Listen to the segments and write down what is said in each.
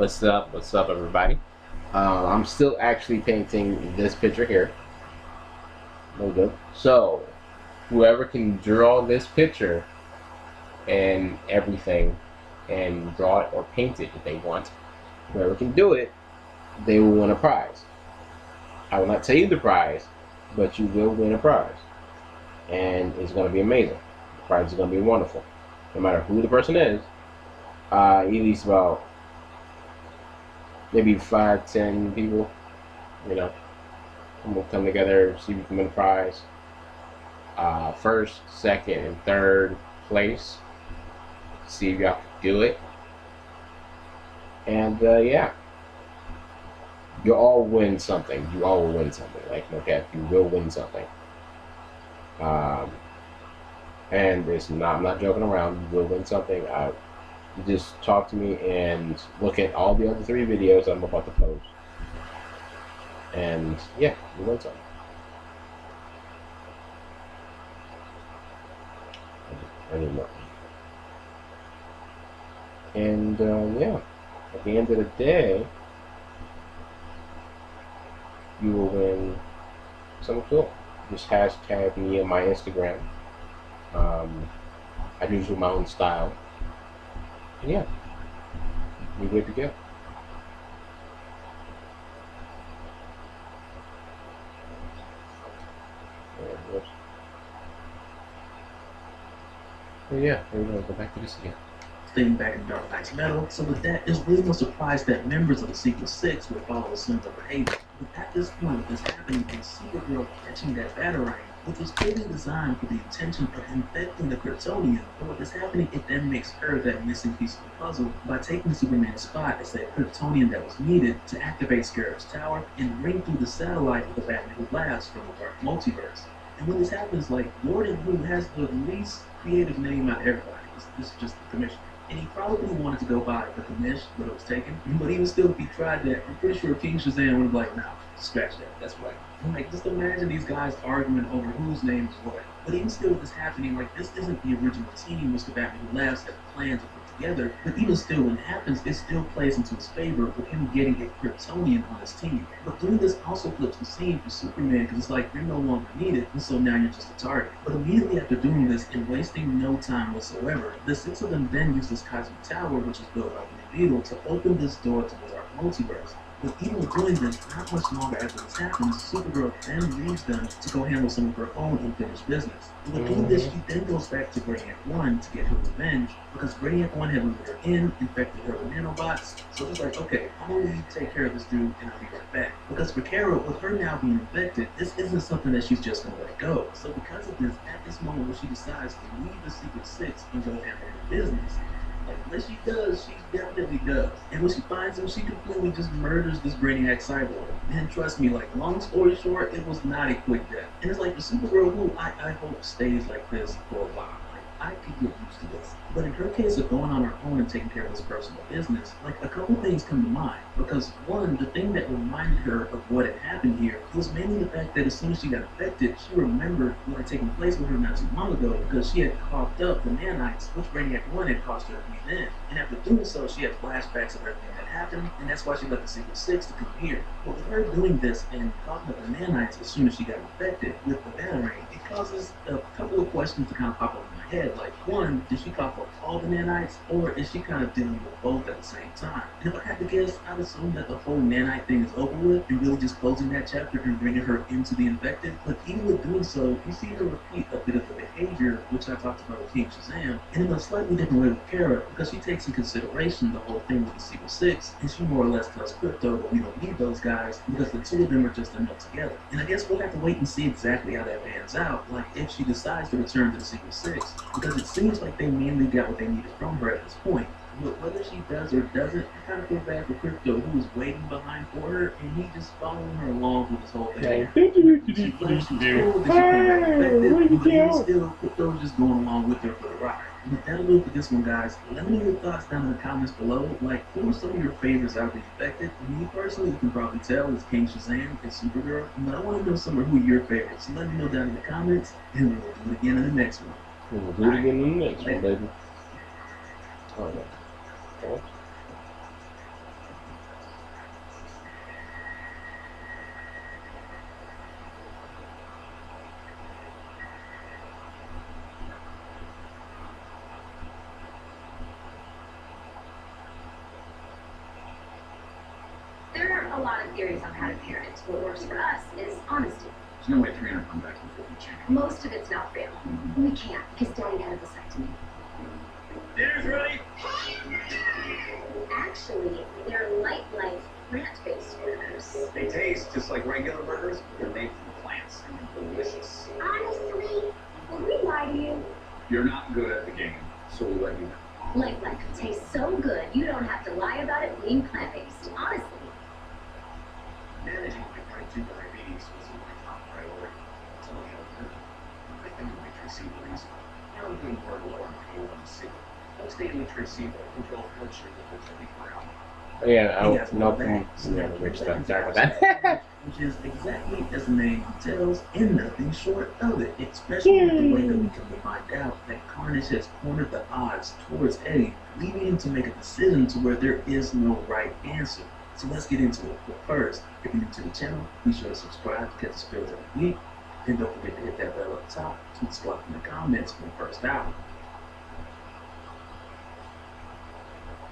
What's up? What's up, everybody? I'm still actually painting this picture here. No good. So, whoever can draw this picture and everything, and draw it or paint it if they want, whoever can do it, they will win a prize. I will not tell you the prize, but you will win a prize, and it's going to be amazing. The prize is going to be wonderful, no matter who the person is. At least about maybe 5, 10 people, you know, we'll come together, see if we can win a prize. First, second, and third place. See if y'all can do it. And yeah, you'll all win something. You all will win something. Like no cap, you will win something. And it's not. I'm not joking around. You will win something. You just talk to me and look at all the other 3 videos I'm about to post. And yeah, you win something. Anymore. And yeah, at the end of the day, you will win something cool. Just hashtag me on my Instagram. I do this with my own style. And yeah, you're good to go. So yeah, here we go. Go back to this again. Staying back in Dark Knight's Metal, so with that, it's really no surprise that members of the Secret Six would follow a similar behavior. But at this point, with this happening, and Supergirl catching that batarang, which was clearly designed for the intention of infecting the Kryptonian, but with this happening, it then makes her that missing piece of the puzzle by taking Superman's spot as that Kryptonian that was needed to activate Scarab's tower and ring through the satellite with the Batman who laughs from the dark multiverse. And when this happens, like, Gordon, who has the least creative name out of everybody, this is just the Commissioner. And he probably wanted to go by the commish, but it was taken. But even still, if he tried that, I'm pretty sure King Shazam would have like, nah, scratch that. That's right. I'm like, just imagine these guys arguing over whose name is what. But even still, with this happening, like, this isn't the original team Mr. Batman who laughs had planned to put together. But even still, when it happens, it still plays into his favor with him getting a Kryptonian on his team. But doing this also flips the scene for Superman because it's like you're no longer needed, and so now you're just a target. But immediately after doing this and wasting no time whatsoever, the 6 of them then use this cosmic tower, which is built by the Beetle, to open this door to the dark multiverse. But even doing this, not much longer after this happens, Supergirl then leaves them to go handle some of her own unfinished business. And with doing this, she then goes back to Brainiac 1 to get her revenge, because Brainiac 1 had lured her in, infected her with nanobots, so she's like, okay, I'm gonna leave you to take care of this dude, and I'll be right back. Because for Kara, with her now being infected, this isn't something that she's just gonna let go. So because of this, at this moment when she decides to leave the Secret Six and go handle her business, when she does, she definitely does. And when she finds him, she completely just murders this Brainiac cyborg. And trust me, like, long story short, it was not a quick death. And it's like the Supergirl who I hope stays like this for a while. I could get used to this. But in her case of going on her own and taking care of this personal business, like, a couple things come to mind. Because one, the thing that reminded her of what had happened here was mainly the fact that as soon as she got affected, she remembered what had taken place with her not too long ago because she had coughed up the nanites, which Brainiac 1 had caused her to breathe in. And after doing so, she had flashbacks of everything that happened, and that's why she left the Secret Six to come here. But with her doing this and coughing up the nanites as soon as she got infected with the batarang, it causes a couple of questions to kind of pop up in my head. Like, one, did she cough up all the nanites, or is she kind of dealing with both at the same time? And if I had to guess, I'd assume that the whole nanite thing is over with and really just closing that chapter and bringing her into the infected. But even with doing so, you see her repeat a bit of the behavior which I talked about with King Shazam, and in a slightly different way with Kara, because she takes in consideration the whole thing with the Secret Six, and she more or less tells Crypto that we don't need those guys because the 2 of them are just enough together. And I guess we'll have to wait and see exactly how that pans out, like if she decides to return to the Secret Six, because it seems like they mainly got what they needed from her at this point. But whether she does or doesn't, I kind of feel bad for Crypto, who was waiting behind for her, and he just following her along with this whole thing. She claims she was cool, that she came back infected, but even still, Crypto was just going along with her for the ride. But that'll do it for this one, guys. Let me know your thoughts down in the comments below. Like, who are some of your favorites out of the infected? Me personally, you can probably tell, is King Shazam and Supergirl. But I want to know some of who your favorites. So let me know down in the comments, and we'll do it again in the next one. We'll do it again in the next one, baby. Oh, no. a lot of theories on how to parent. What works for us is honesty. There's no way 300 come back and 50 change. Most of it's not real. We can't because Daddy had a vasectomy. Dinner's ready. Actually, they're light plant-based burgers. They taste just like regular burgers, but they're made from plants and they're delicious. Honestly, would we lie to you? You're not good at the game, so we let you know. Light tastes so good, you don't have to lie about it being plant-based. Honestly. Managing my type 2 diabetes wasn't my top priority until I had her. I think my tracebo is now I'm doing more to lower my A1C. Once daily tracebo control blood sugar levels every hour. Yeah, I don't know which stuff. Sorry about that. Which is exactly as the name tells and nothing short of it. Especially with the way that we come to find out that Carnage has cornered the odds towards Eddie, leaving him to make a decision to where there is no right answer. So let's get into it. But first, if you're new to the channel, be sure to subscribe to catch the spills every week. And don't forget to hit that bell up top to discuss in the comments for the first hour.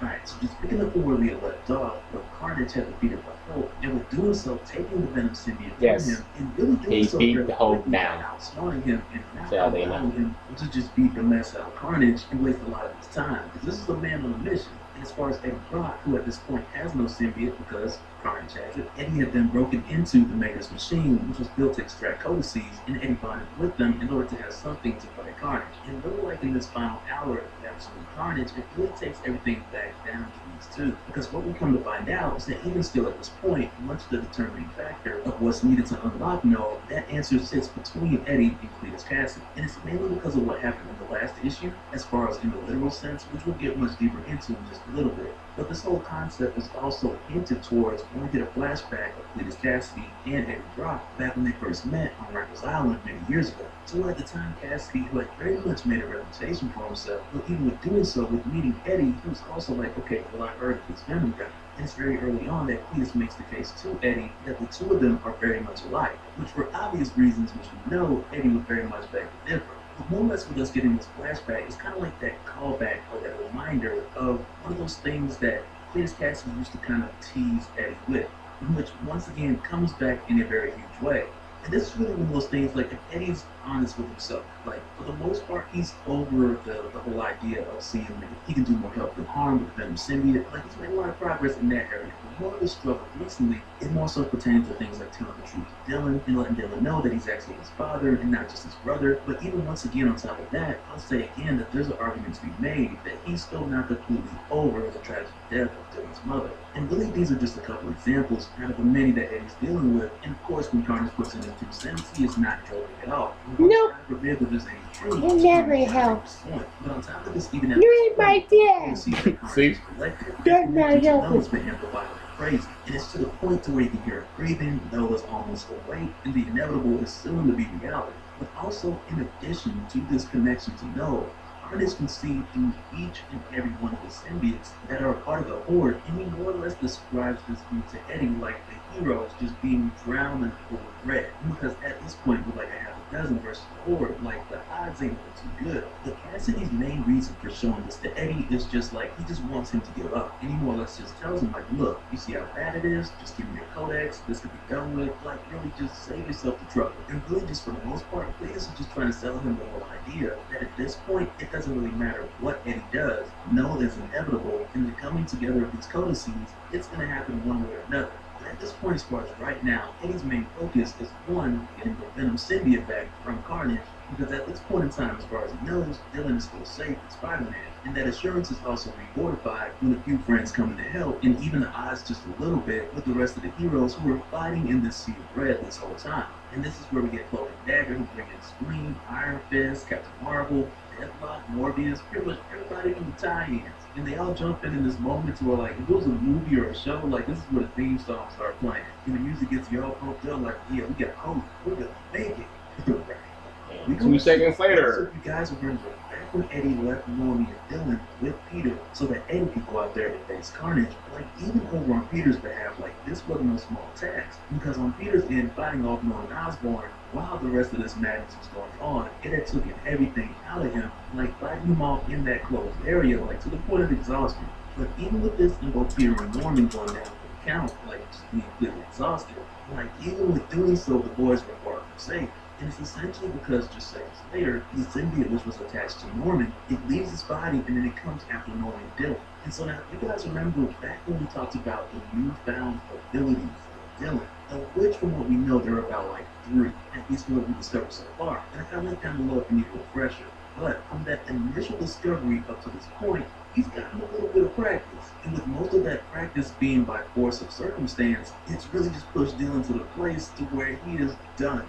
Alright, so just picking up from where we had left off, where Carnage had defeated the Hulk, and with doing so, taking the Venom symbiote from him, and really doing He so beat very the Hulk quickly down. by outsmarting him, and not So they allowing him to just beat the mess out of Carnage and waste a lot of his time, because this is a man on a mission. And as far as Eddie Brock, who at this point has no symbiote because Carnage has it, Eddie had then broken into the Maker's machine, which was built to extract codices, and Eddie bonded with them in order to have something to fight Carnage. And really like in this final hour of absolute Carnage, it really takes everything back down to these two. Because what we come to find out is that even still at this point, much of the determining factor of what's needed to unlock Null, that answer sits between Eddie and Cletus Cassidy. And it's mainly because of what happened in the last issue, as far as in the literal sense, which we'll get much deeper into in just a little bit. But this whole concept is also hinted towards when we get a flashback of Cletus Cassidy and Eddie Brock back when they first met on Rikers Island many years ago. So at the time, Cassidy, who had very much made a reputation for himself, but even with doing so, with meeting Eddie, he was also like, okay, well, I heard of this Venom guy. And it's very early on that Cletus makes the case to Eddie that the two of them are very much alike, which for obvious reasons, which we know Eddie would very much beg to differ. But more or less with us getting this flashback, it's kind of like that callback or that reminder of one of those things that Cletus Cassidy used to kind of tease Eddie with, which once again comes back in a very huge way. And this is really one of those things, like, if Eddie's honest with himself, like, for the most part, he's over the whole idea of seeing that he can do more help than harm with Venom symbiote. Like, he's made a lot of progress in that area. But more of the struggle recently, it more so pertains to things like telling the truth to Dylan and letting Dylan know that he's actually his father and not just his brother. But even once again, on top of that, I'll say again that there's an argument to be made that he's still not completely over the tragic death of Dylan's mother. And really, these are just a couple examples out of the many that Eddie's dealing with. And of course, when Carnage puts in his 2 cents, he is not joking at all. Nope. God forbid that there's any truth. It never helps. But on top of this, even at You ain't my dad. See, That's not helping. has been amplified like crazy. And it's to the point to where you can hear it breathing, Noah's almost awake, and the inevitable is soon to be reality. But also, in addition to this connection to Noah, Carnage can see through each and every one of the symbiotes that are a part of the Horde, and he more or less describes this view to Eddie like the heroes just being drowned in full of red. Because at this point, with like a half a dozen versus the Horde, like, the odds ain't too good. But Cassidy's main reason for showing this to Eddie is just like, he just wants him to give up. And he more or less just tells him, like, look, you see how bad it is? Just give me your codex, this could be done with, like, really just save yourself the trouble. And really just for the most part, Cletus is just trying to sell him the whole idea that at this point, it doesn't really matter what Eddie does. No is inevitable, and the coming together of these codices, it's going to happen one way or another. But at this point, as far as right now, Eddie's main focus is one, getting the Venom symbiote back from Carnage, because at this point in time, as far as he knows, Dylan is still safe with Spider-Man. And that assurance is also re-fortified when a few friends come to help, and even the odds just a little bit with the rest of the heroes who were fighting in this sea of red this whole time. And this is where we get Cloak and Dagger, who bring in Scream, Iron Fist, Captain Marvel, Deathlock, Morbius, pretty much everybody from the tie-ins. And they all jump in this moment to where, like, if it was a movie or a show, like, this is where the theme songs start playing. And the music gets you all pumped up, like, yeah, we got hope, we're gonna make it. Right. 2 seconds later. So if you guys remember, back when Eddie left Normie and Dylan with Peter so that Eddie could go out there and face Carnage, like, even over on Peter's behalf, like, this wasn't no small task. Because on Peter's end, fighting off Norman Osborn, while the rest of this madness was going on, it had taken everything out of him, like fighting him off in that closed area, like to the point of exhaustion. But even with this and both Peter and Norman going down for count, like just being completely exhausted. Like even with doing so, the boys were far from safe. And it's essentially because just seconds later, the symbiote which was attached to Norman, it leaves his body and then it comes after Norman and Dylan. And so now you guys remember back when we talked about the newfound abilities of Dylan, of which from what we know there are about like 3, at least from what we discovered so far. And I kind of went down below if you need a refresher. But from that initial discovery up to this point, he's gotten a little bit of practice. And with most of that practice being by force of circumstance, it's really just pushed Dylan to the place to where he is done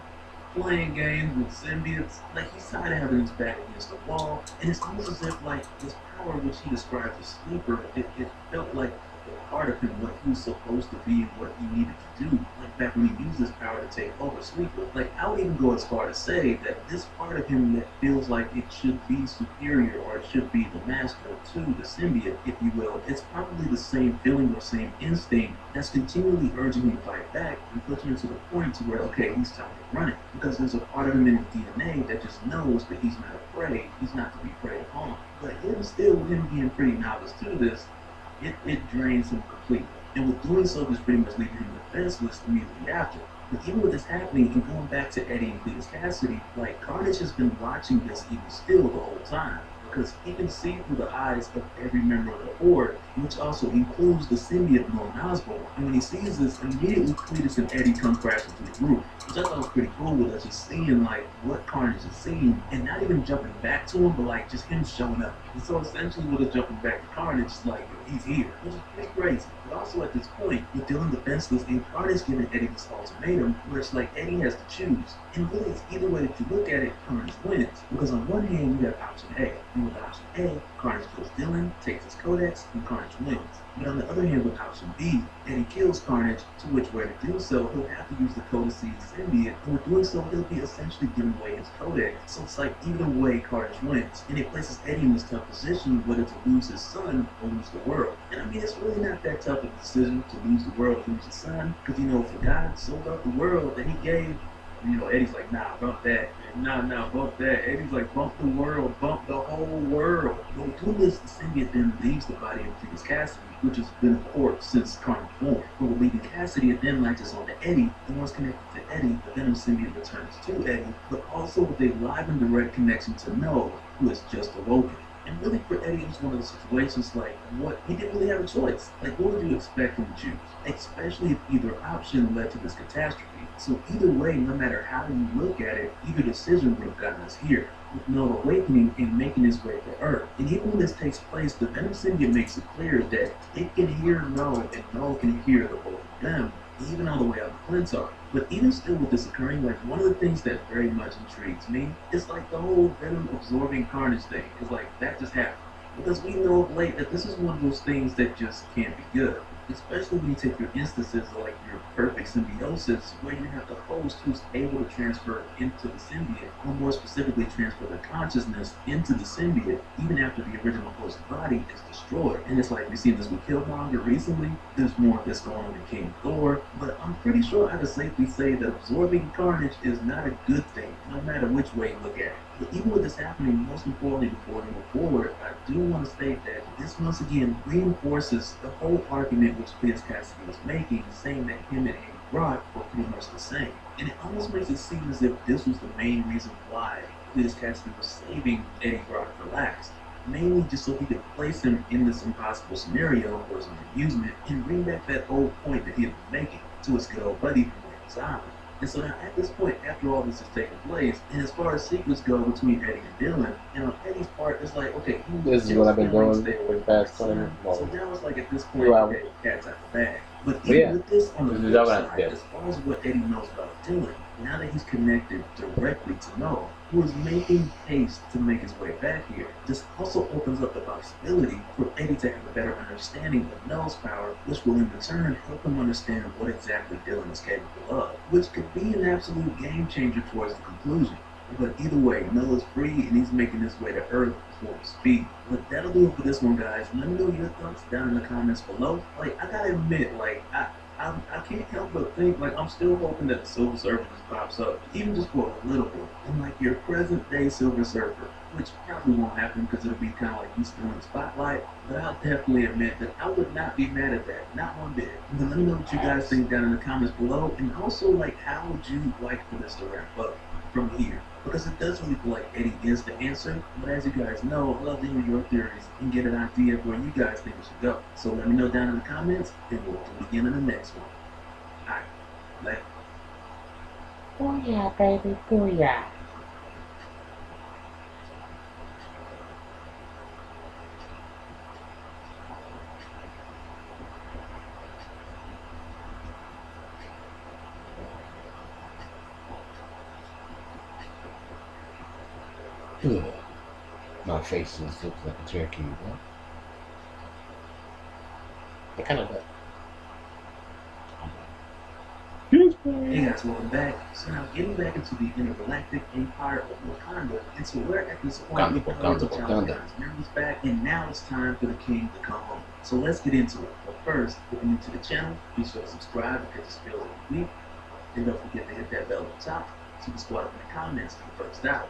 playing games with symbiotes. Like he's tired of having his back against the wall, and it's almost as if like this power which he described as sleeper, it felt like a part of him, what he was supposed to be and what he needed to do. Like back when he used his power to take over Sleeper. Like I would even go as far to say that this part of him that feels like it should be superior or it should be the master to the symbiote, if you will, it's probably the same feeling or same instinct that's continually urging him to fight back and pushing him to the point to where, okay, he's time to run it. Because there's a part of him in his DNA that just knows that he's not afraid, he's not to be preyed upon. But him still, him being pretty novice to this, it drains him completely. And with doing so, just pretty much leaving him defenseless immediately after. But even with this happening and going back to Eddie and Cletus Cassidy, like Carnage has been watching this even still the whole time. Because he can see through the eyes of every member of the Horde, which also includes the symbiote Norman Osborn. And when he sees this, immediately Cletus and Eddie come crashing through the roof, which I thought was pretty cool with us just seeing like what Carnage is seeing and not even jumping back to him, but like just him showing up. And so essentially with us jumping back to Carnage, like he's here, which is pretty crazy. But also at this point, with Dylan defenseless and Carnage giving Eddie this ultimatum, where it's like Eddie has to choose. And really it's either way that you look at it, Carnage wins. Because on one hand you have option A. And with option A, Carnage kills Dylan, takes his codex, and Carnage wins. But on the other hand, with option B, Eddie kills Carnage, to which way to do so, he'll have to use the Codicil symbiote, and with doing so, he'll be essentially giving away his codex. So it's like either way, Carnage wins. And it places Eddie in this tough position, whether to lose his son or lose the world. And I mean, it's really not that tough of a decision to lose the world or lose his son, because you know, for God so loved the world that he gave, you know, Eddie's like, nah, bump that. Nah, bump that. Eddie's like, bump the world, bump the whole world. But with doing this, the symbiote then leaves the body of Cletus Cassidy, which has been a corpse since Carnage formed. But with leaving Cassidy, it then latches on to Eddie, and once connected to Eddie, the Venom symbiote returns to Eddie, but also with a live and direct connection to Noah, who has just awoken. And really for Eddie, it was one of the situations like, what, he didn't really have a choice. Like, what would you expect him to choose? Especially if either option led to this catastrophe. So either way, no matter how you look at it, either decision would have gotten us here, with Noah awakening and making his way to Earth. And even when this takes place, the Venom symbiote makes it clear that it can hear Noah and Noah can hear the both of them, even all the way out to Clintar. But even still with this occurring, like one of the things that very much intrigues me is like the whole Venom absorbing Carnage thing. It's like that just happened. Because we know of late that this is one of those things that just can't be good. Especially when you take your instances of like your perfect symbiosis, where you have the host who's able to transfer into the symbiote, or more specifically transfer the consciousness into the symbiote, even after the original host's body is destroyed. And it's like we see this with Killmonger recently, there's more of this going on in King Thor, but I'm pretty sure I can safely say that absorbing Carnage is not a good thing, no matter which way you look at it. But even with this happening, most importantly before we move forward, I do want to state that this once again reinforces the whole argument which Cletus Cassidy was making, saying that him and Eddie Brock were pretty much the same. And it almost makes it seem as if this was the main reason why Cletus Cassidy was saving Eddie Brock for last. Mainly just so he could place him in this impossible scenario for his own amusement and bring back that old point that he had been making to his good old buddy from Rikers Island. And so now at this point, after all this has taken place, and as far as secrets go between Eddie and Dylan, and on Eddie's part, it's like, okay, this is what I've been doing for the past 20 minutes. So now it's like at this point, okay, cat's out the bag. But even with this on the flip side, as far as what Eddie knows about Dylan, now that he's connected directly to Noah, who is making haste to make his way back here, this also opens up the possibility for Eddie to have a better understanding of Noah's power, which will in return help him understand what exactly Dylan is capable of, which could be an absolute game changer towards the conclusion. But either way, Noah's free and he's making his way to Earth full speed. But that'll do it for this one, guys. Let me know your thoughts down in the comments below. Like, I gotta admit, like, I I can't help but think, like, I'm still hoping that the Silver Surfer just pops up, even just for a little bit, and like your present day Silver Surfer, which probably won't happen because it'll be kind of like you still in the spotlight, but I'll definitely admit that I would not be mad at that, not one bit. But let me know what you guys think down in the comments below, and also, like, how would you like for this to wrap up from here? Because it does really feel like Eddie is the answer, but as you guys know, I love to hear your theories and get an idea of where you guys think it should go. So let me know down in the comments, and we'll begin in the next one. Alright, later. Booyah, baby, booyah. Ugh. My face just looks like a turkey. Huh? It kind of does. Hey guys, welcome back. So now getting back into the intergalactic empire of Wakanda, and so we're at this point with T'Challa's memories back, and now it's time for the king to come home. So let's get into it. But first, if you're new to the channel, be sure to subscribe because it's still every week. And don't forget to hit that bell at the top so you can squad up in the comments for the first hour.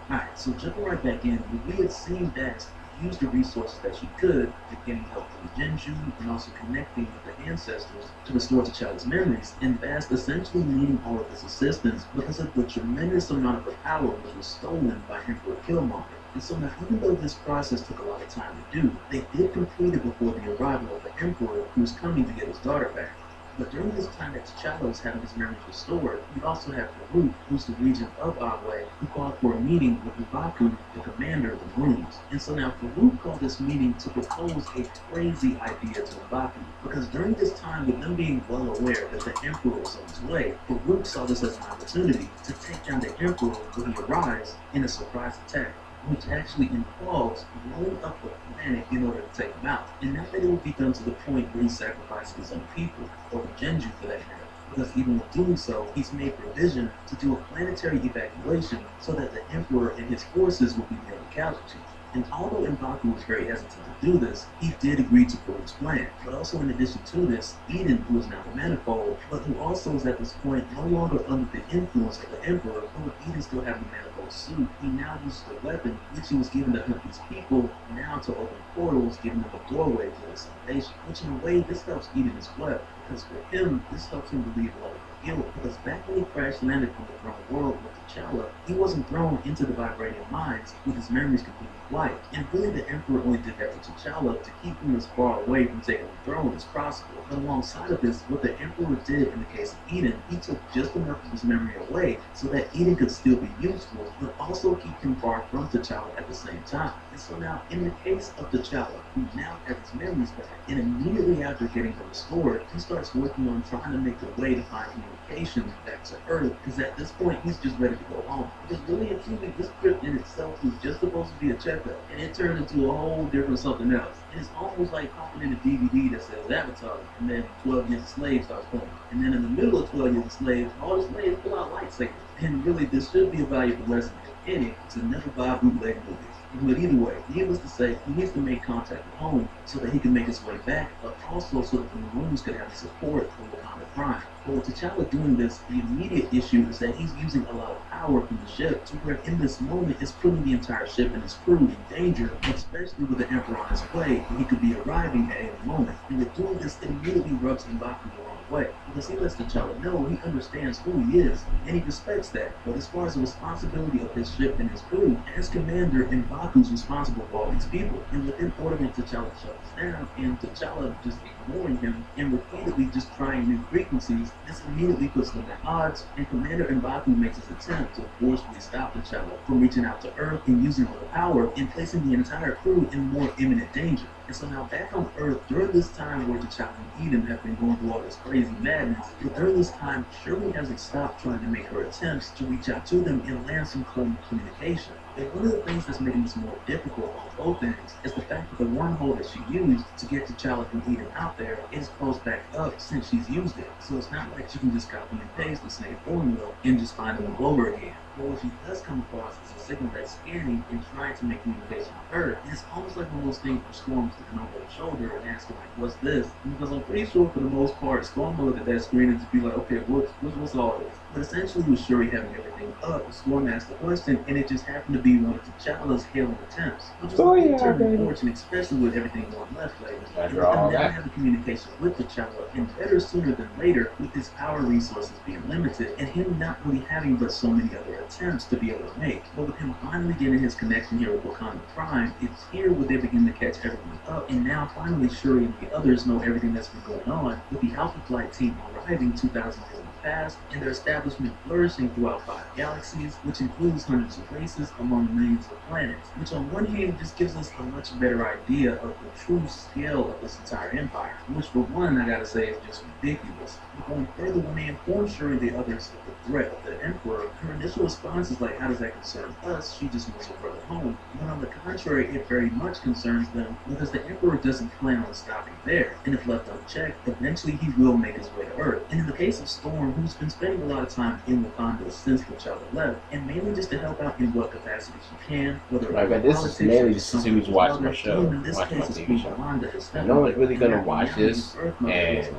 Alright, so jumping right back in, we had seen Bast use the resources that she could to getting help from the Genju and also connecting with the ancestors to restore T'Challa's memories, and Bast essentially needing all of this assistance because of the tremendous amount of her power which was stolen by Emperor Killmonger. And so now, even though this process took a lot of time to do, they did complete it before the arrival of the Emperor who was coming to get his daughter back. But during this time that T'Challa was having his memories restored, we also have Farouk, who's the regent of Agwe, who called for a meeting with M'Baku, the commander of the Maroons. And so now Farouk called this meeting to propose a crazy idea to M'Baku, because during this time, with them being well aware that the Emperor was on his way, Farouk saw this as an opportunity to take down the Emperor when he arrives in a surprise attack, which actually involves blowing up the planet in order to take him out. And now that it will be done to the point where he sacrifices his own people, or the Genju for that matter, because even with doing so, he's made provision to do a planetary evacuation so that the Emperor and his forces will be the only casualties. And although M'Baku was very hesitant to do this, he did agree to Farouk's plan. But also in addition to this, Eden, who is now the Manifold, but who also is at this point no longer under the influence of the Emperor, but with Eden still having the Manifold suit, he now uses the weapon which he was given to hunt these people, now to open portals, giving them a doorway to the salvation. Which in a way, this helps Eden as well, because for him, this helps him relieve a lot of guilt, because back when he crash landed from the throne world with T'Challa, he wasn't thrown into the vibranium mines with his memories completely wiped. And really the Emperor only did that for T'Challa to keep him as far away from taking the throne as possible. But alongside of this, what the Emperor did in the case of Eden, he took just enough of his memory away so that Eden could still be useful, but also keep him far from T'Challa at the same time. And so now, in the case of T'Challa, who now has his memories back, and immediately after getting them restored, he starts working on trying to make a way to find communication back to Earth, because at this point, he's just ready to go home. Because really and truly, this trip in itself was just supposed to be a checkup, and it turned into a whole different something else. And it's almost like popping in a DVD that says Avatar, and then 12 Years a Slave starts playing. And then in the middle of 12 Years a Slave, all the slaves pull out lightsabers. And really, this should be a valuable lesson in it to never buy bootleg movies. But either way, needless to say, he needs to make contact with home so that he can make his way back, but also so that the Maroons could have the support for Wakanda Prime. But with T'Challa doing this, the immediate issue is that he's using a lot of power from the ship to where in this moment it's putting the entire ship and his crew in danger, especially with the Emperor on his way, when he could be arriving at any moment. And with doing this, it immediately rubs M'Baku the wrong way, because he lets T'Challa know he understands who he is, and he respects that. But as far as the responsibility of his ship and his crew, as commander, M'Baku's responsible for all these people. And within ordering T'Challa to shut this down, and T'Challa just ignoring him and repeatedly just trying new frequencies, this immediately puts them at odds, and Commander M'Baku makes his attempt to forcefully stop T'Challa from reaching out to Earth and using all the power and placing the entire crew in more imminent danger. And so now back on Earth, during this time where T'Challa and Eden have been going through all this crazy madness, but during this time, Shuri hasn't stopped trying to make her attempts to reach out to them and land some form of communication. And one of the things that's making this more difficult on both ends is the fact that the wormhole that she used to get T'Challa and Eden out there is closed back up since she's used it. So it's not like she can just copy and paste the same formula and just find them all over again. But what she does come across is a signal that's scanning and trying to make communication with her. And it's almost like one of those things where Storm's looking over her shoulder and asking, like, what's this? Because I'm pretty sure for the most part, Storm will look at that screen and just be like, okay, what's all this? But essentially, with Shuri having everything up, Storm asked the question, and it just happened to be one of T'Challa's hailing attempts, which is a big turn of fortune, especially with everything going left lately. And with him now having communication with T'Challa, and better sooner than later, with his power resources being limited, and him not really having but so many other attempts to be able to make. But with him finally getting his connection here with Wakanda Prime, it's here where they begin to catch everyone up, and now finally Shuri and the others know everything that's been going on, with the Alpha Flight team arriving 2,000 years in the past, and their establishment flourishing throughout 5 galaxies, which includes hundreds of races among millions of planets, which on one hand just gives us a much better idea of the true scale of this entire empire, which for one, I gotta say, is just ridiculous. But going further, when they inform Shuri and the others of the threat of the Emperor, her initial response is like, how does that concern us? She just wants her brother home. But on the contrary, it very much concerns them, because the Emperor doesn't plan on stopping there, and if left unchecked, eventually he will make his way to Earth. And in the case of Storm, who's been spending a lot of time in Wakanda since T'Challa left, and mainly just to help out in what capacity she can, whether Right, but this is mainly just to see who's watching my show, watching my TV show. No one's really gonna watch this, and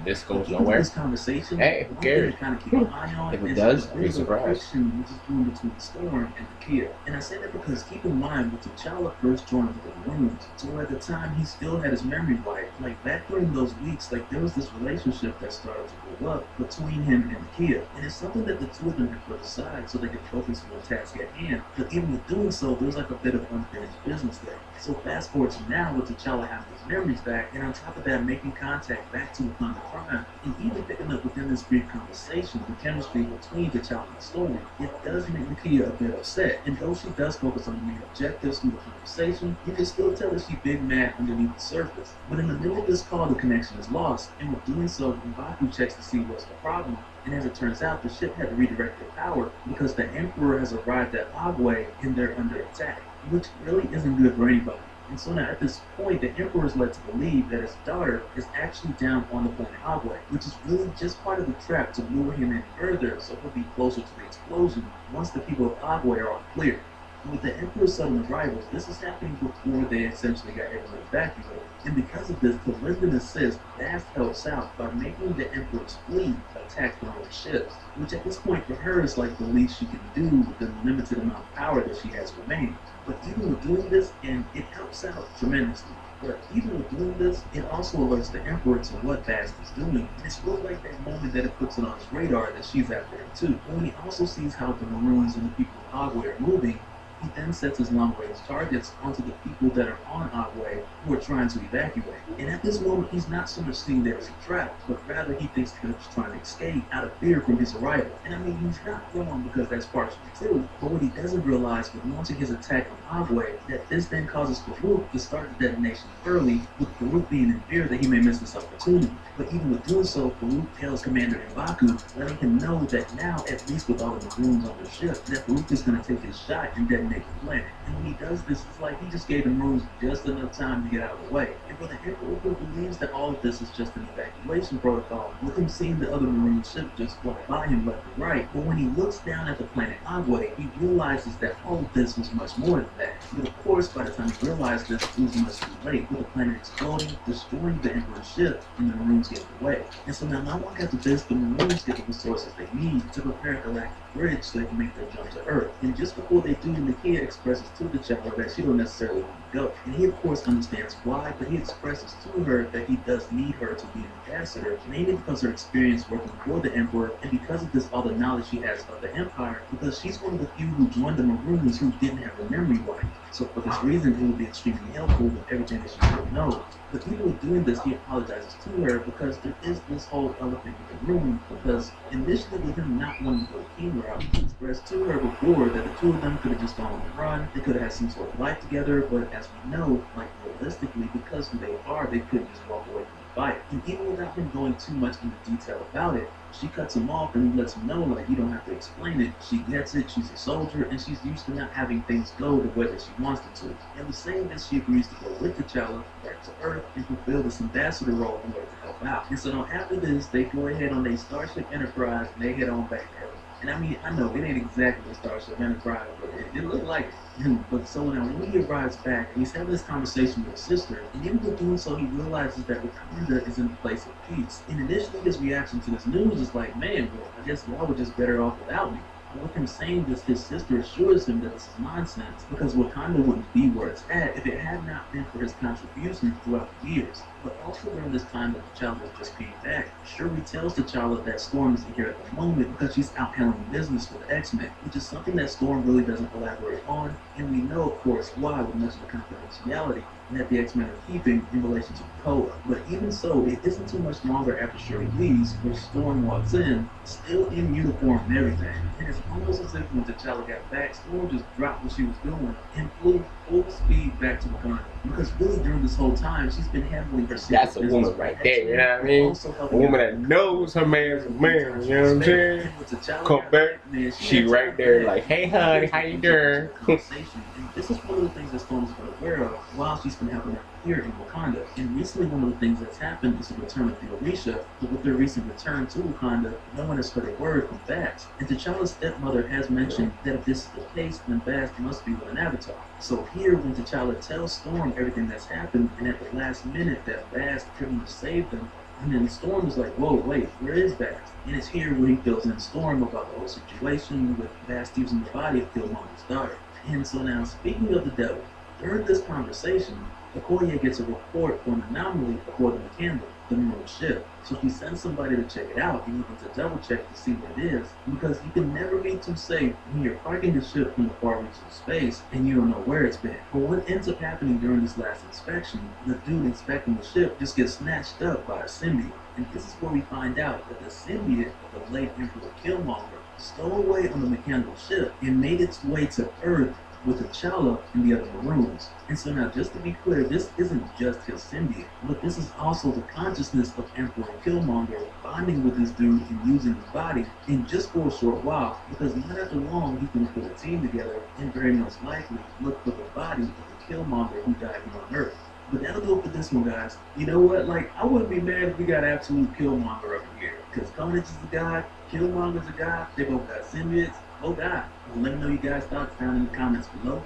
this goes nowhere. This conversation, hey, who cares? Kind of keep an eye on if it does, I'll be surprised. Which is doing between Storm and Nakia. And I say that because keep in mind, when T'Challa first joined the Runes, so at the time he still had his memory wiped. Like back during those weeks, like there was this relationship that started to grow up between him and Nakia. And it's something that the two of them had put aside so they could focus on the task at hand. But even with doing so, there's like a bit of unfinished business there. So fast forward to now with T'Challa having his memories back, and on top of that, making contact back to Wakanda Prime, and even picking up within this brief conversation the chemistry between T'Challa and Storm, it does make Nakia a bit upset. And though she does focus on the main objectives through the conversation, you can still tell that she's big mad underneath the surface. But in the middle of this call, the connection is lost, and with doing so, M'Baku checks to see what's the problem. And as it turns out, the ship had to redirect their power because the Emperor has arrived at Agwe and they're under attack, which really isn't good for anybody. And so now at this point, the Emperor is led to believe that his daughter is actually down on the planet Agwe, which is really just part of the trap to lure him in further so he'll be closer to the explosion once the people of Agwe are all clear. And with the Emperor's sudden arrivals, this is happening before they essentially got everyone evacuated. And because of this, the Lisbon assist Bast helps out by making the Emperor's fleet attack their own ships, which at this point for her is like the least she can do with the limited amount of power that she has remaining. But even with doing this, and it helps out tremendously. But even with doing this, it also alerts the Emperor to what Bast is doing. And it's really like that moment that it puts it on his radar that she's after him too. When he also sees how the Maroons and the people of Agwe are moving, he then sets his long-range targets onto the people that are on Agwe who are trying to evacuate. And at this moment, he's not so much seeing there as a trap, but rather he thinks they're just trying to escape out of fear from his arrival. And I mean, he's not wrong because that's partially true, but what he doesn't realize with launching his attack on Agwe, that this then causes Farouk to start the detonation early, with Farouk being in fear that he may miss this opportunity. But even with doing so, Farouk tells Commander M'Baku, letting him know that now, at least with all of the Maroons on their ship, that Farouk is going to take his shot and detonate the planet. And when he does this, it's like he just gave the Maroons just enough time to get out of the way. And for the Emperor, who believes that all of this is just an evacuation protocol, with him seeing the other Maroon ship just fly by him left and right, but when he looks down at the planet Agwe, he realizes that all of this was much more than that. But of course, by the time he realized this, it was much too late, with the planet exploding, destroying the Emperor's ship, and the Maroons getting away. And so now not long after this, the Maroons get the resources they need to prepare a galactic bridge so they can make their jump to Earth. And just before they do, Nakia expresses to T'Challa that she don't necessarily want to go. And he of course understands why, but he expresses to her that he does need her to be an ambassador, mainly because of her experience working for the Emperor, and because of this all the knowledge she has of the Empire, because she's one of the few who joined the Maroons who didn't have her memory wiped. So for this reason, it would be extremely helpful with everything that she should know. But even with doing this, he apologizes to her because there is this whole elephant in the room, because initially with him not wanting to go the king route, he expressed to her before that the two of them could have just gone on a run, they could have had some sort of life together, but as we know, like realistically, because who they are, they couldn't just walk away from the fight. And even without him going too much into detail about it, she cuts him off and lets him know, like, you don't have to explain it. She gets it, she's a soldier, and she's used to not having things go the way that she wants them to. And with saying this, she agrees to go with T'Challa back to Earth and fulfill this ambassador role in order to help out. And so now after this, they go ahead on their Starship Enterprise and they head on back to Earth. And I mean, I know it ain't exactly a Starship Enterprise, but it looked like it. But so now when he arrives back, he's having this conversation with his sister, and in doing so, he realizes that Wakanda is in a place of peace. And initially, his reaction to this news is like, man, well, I guess y'all were just better off without me. But with him saying this, his sister assures him that this is nonsense because Wakanda wouldn't be where it's at if it had not been for his contributions throughout the years. But also during this time that T'Challa has just came back, Shuri tells T'Challa that Storm isn't here at the moment because she's out handling business with X-Men, which is something that Storm really doesn't elaborate on, and we know, of course, why with much of the confidentiality that the X-Men are keeping in relation to Krakoa. But even so, it isn't too much longer after Shuri leaves where Storm walks in, still in uniform and everything. And it's almost as if when T'Challa got back, Storm just dropped what she was doing and flew full speed back to Wakanda. Because really during this whole time, she's been handling her secret That's a business woman right with there, you know what I mean? also A helping woman out that knows her man's a man, you know what I'm saying? And when T'Challa Come got back, man, she had right time there for like, that. hey honey, how you doing? Conversation. And this is one of the things that Storm's been aware of while she's been helping out here in Wakanda. And recently one of the things that's happened is the return of the Orisha, but with their recent return to Wakanda, no one has heard a word from Bast. And T'Challa's stepmother has mentioned that if this is the case, then Bast must be with an avatar. So here, when T'Challa tells Storm everything that's happened, and at the last minute that Bast pretty much saved them, and then Storm is like, whoa, wait, where is Bast? And it's here where he fills in Storm about the whole situation with Bast using the body of Killmonger's daughter. And so now, speaking of the devil, during this conversation, Okoye gets a report for an anomaly aboard the Candle, the Emerald ship. So he sends somebody to check it out, and even to double check to see what it is, because you can never be too safe when you're parking the ship from the far reaches of space and you don't know where it's been. But what ends up happening during this last inspection, the dude inspecting the ship just gets snatched up by a symbiote. And this is where we find out that the symbiote of the late Emperor Killmonger stole away on the McCandle ship and made its way to Earth with T'Challa and the other Maroons. And so now, just to be clear, this isn't just his symbiote, but this is also the consciousness of Emperor Killmonger bonding with this dude and using his body, and just for a short while, because not after long, he's going to put a team together and very most likely look for the body of the Killmonger who died here on Earth. But that'll do it for this one, guys. You know what? Like, I wouldn't be mad if we got absolute Killmonger up here. Because Carnage is a god, Killmonger's a god, they both got symbiotes. Oh god. Well, let me know you guys' thoughts down in the comments below.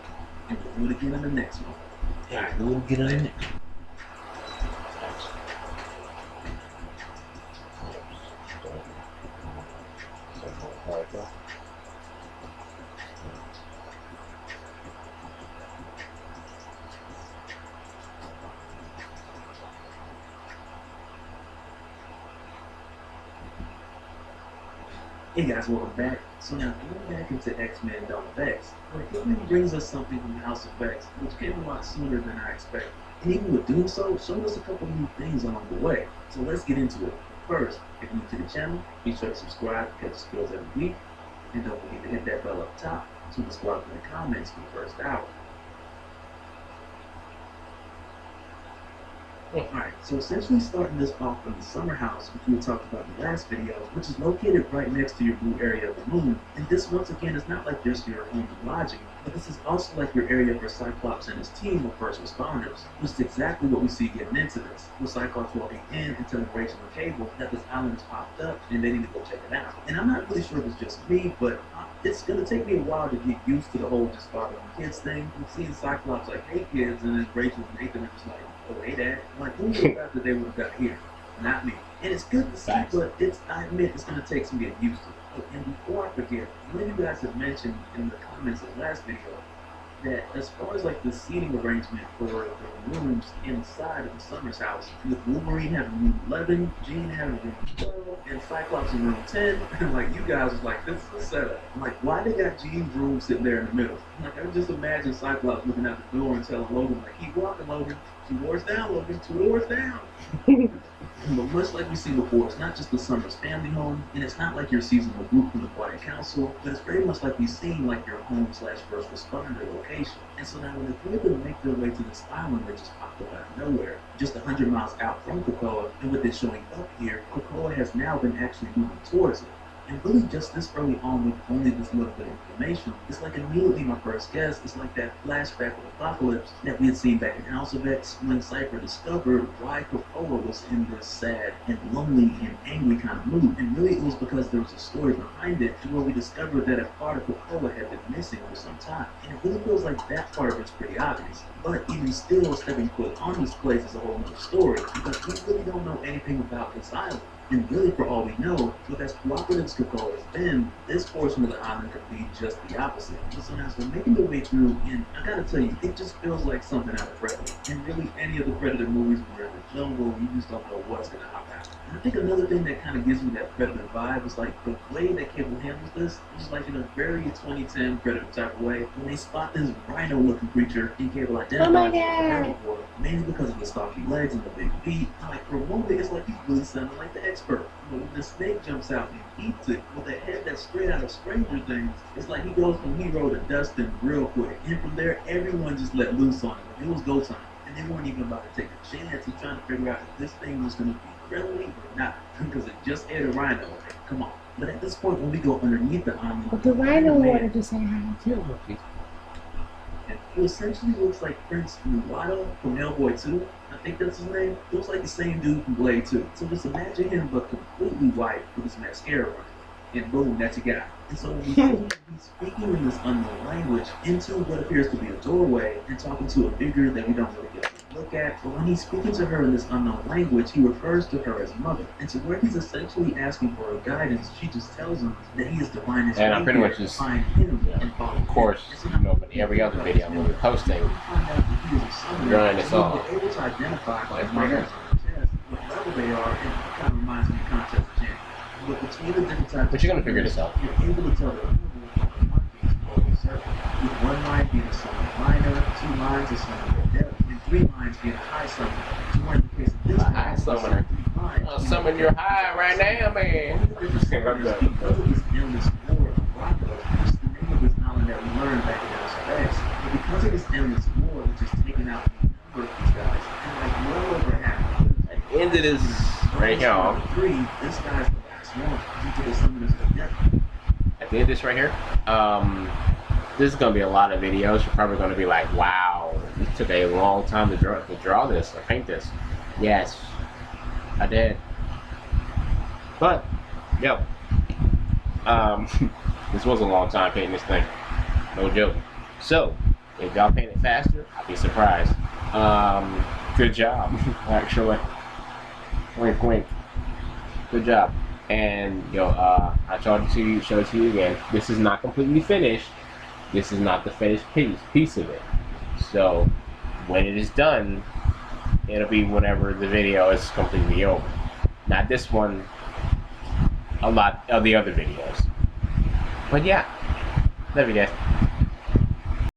And we'll do it again in the next one. Yeah, we'll get on it. Hey guys, welcome back. So now going back into X-Men Dawn of X, where Hickman brings us something from House of X, which came a lot sooner than I expected. And even with doing so, showed us a couple new things along the way. So let's get into it. First, if you're new to the channel, be sure to subscribe to catch skills every week. And don't forget to hit that bell up top to subscribe in the comments for the first hour. Alright, so essentially starting this off from the summer house, which we talked about in the last video, which is located right next to your blue area of the moon. And this, once again, is not like just your home and lodging, but this is also like your area for Cyclops and his team of first responders, which is exactly what we see getting into this, with Cyclops walking in and telling Rachel and Cable that this island has popped up and they need to go check it out. And I'm not really sure if it's just me, but it's going to take me a while to get used to the whole just father and kids thing. I'm seeing Cyclops like, hey kids, and then Rachel and Nathan are just like, oh, hey dad. I'm like, who would have thought that they would have got here? Not me. And it's good to see, but I admit it's going to take some getting used to. And before I forget, one of you guys have mentioned in the comments of the last video that as far as like the seating arrangement for the rooms inside of the Summers house, with Wolverine having room 11, Jean having room 12, and Cyclops in room 10, and like you guys was like, this is a setup. I'm like, why they got Jean's room sitting there in the middle? I'm like, I can just imagine Cyclops looking out the door and telling Logan, like, keep walking, Logan. 2 doors down, Logan, 2 doors down. But much like we see before, it's not just the Summers family home, and it's not like your seasonal group from the Quiet Council, but it's very much like we've seen like your home/first responder location. And so now when the three of them make their way to this island that just popped up out of nowhere, just 100 miles out from Krakoa, and with it showing up here, Krakoa has now been actually moving towards it. And really just this early on with only this little bit of information, it's like immediately my first guess is like that flashback of Apocalypse that we had seen back in House of X when Cypher discovered why Krakoa was in this sad and lonely and angry kind of mood. And really it was because there was a story behind it to where we discovered that a part of Krakoa had been missing for some time. And it really feels like that part of it's pretty obvious. But even still, stepping foot on this place is a whole other story because we really don't know anything about this island. And really, for all we know, with as cooperative as Krakoa has been, this portion of the island could be just the opposite. So as we're making the way through, and I gotta tell you, it just feels like something out of Predator. And really, any of the Predator movies where in the jungle, you just don't know what's gonna happen. And I think another thing that kind of gives me that Predator vibe is like the way that Cable handles this is like in a very 2010 Predator type of way. When they spot this rhino-looking creature, and Cable identifies it as a herbivore, mainly because of the stocky legs and the big feet. Like for a moment, it's like he's really sounding like the expert. But when the snake jumps out and eats it with a head that's straight out of Stranger Things, it's like he goes from hero to Dustin real quick. And from there, everyone just let loose on him. It was go time. And they weren't even about to take a chance of trying to figure out if this thing was going to be friendly or not. Because it just ate a rhino. Come on. But at this point, when we go underneath the island, But the rhino wanted to say hi. and he essentially looks like Prince Mulatto from Hellboy 2. I think that's his name. He looks like the same dude from Blade 2. So just imagine him but completely white with his mascara on. And boom, that's your guy. And so when we see him speaking in this unknown language into what appears to be a doorway and talking to a figure that we don't really get to look at, but when he's speaking to her in this unknown language, he refers to her as mother. And so where he's essentially asking for her guidance, she just tells him that he is divine as And I'm pretty much just, find him and follow him. of course, you know, but every other video I'm going to be posting, drawing this off. We're able to identify by markers on the chest what level they are, and it kind of reminds me of Concept of Jam. But between the different types, But you're gonna figure this out. You're able to tell the level of one being slowly circle, with one line being a somewhat minor, 2 lines a somewhat depth, and 3 lines being a high summoner. So where in the case of this High summoner. I'll summon your high right now, man. because of this endless war of Rocco, which is the name of this island that we learned back in House of X, but because of this endless war, which is taking out a number of these guys, and like well over half. At the end of this right here, 3, this guy's the last one due to the summoners of death. at the end of this right here, this is gonna be a lot of videos. You're probably gonna be like, "Wow, it took a long time to draw this or paint this." Yes, I did. But, yo, this was a long time painting this thing. No joke. So, if y'all paint it faster, I'd be surprised. Good job, actually. Wink, wink. Good job. And yo, I showed it to you again. This is not completely finished. This is not the finished piece of it. So when it is done, it'll be whenever the video is completely over. Not this one. A lot of the other videos. But yeah, love you guys.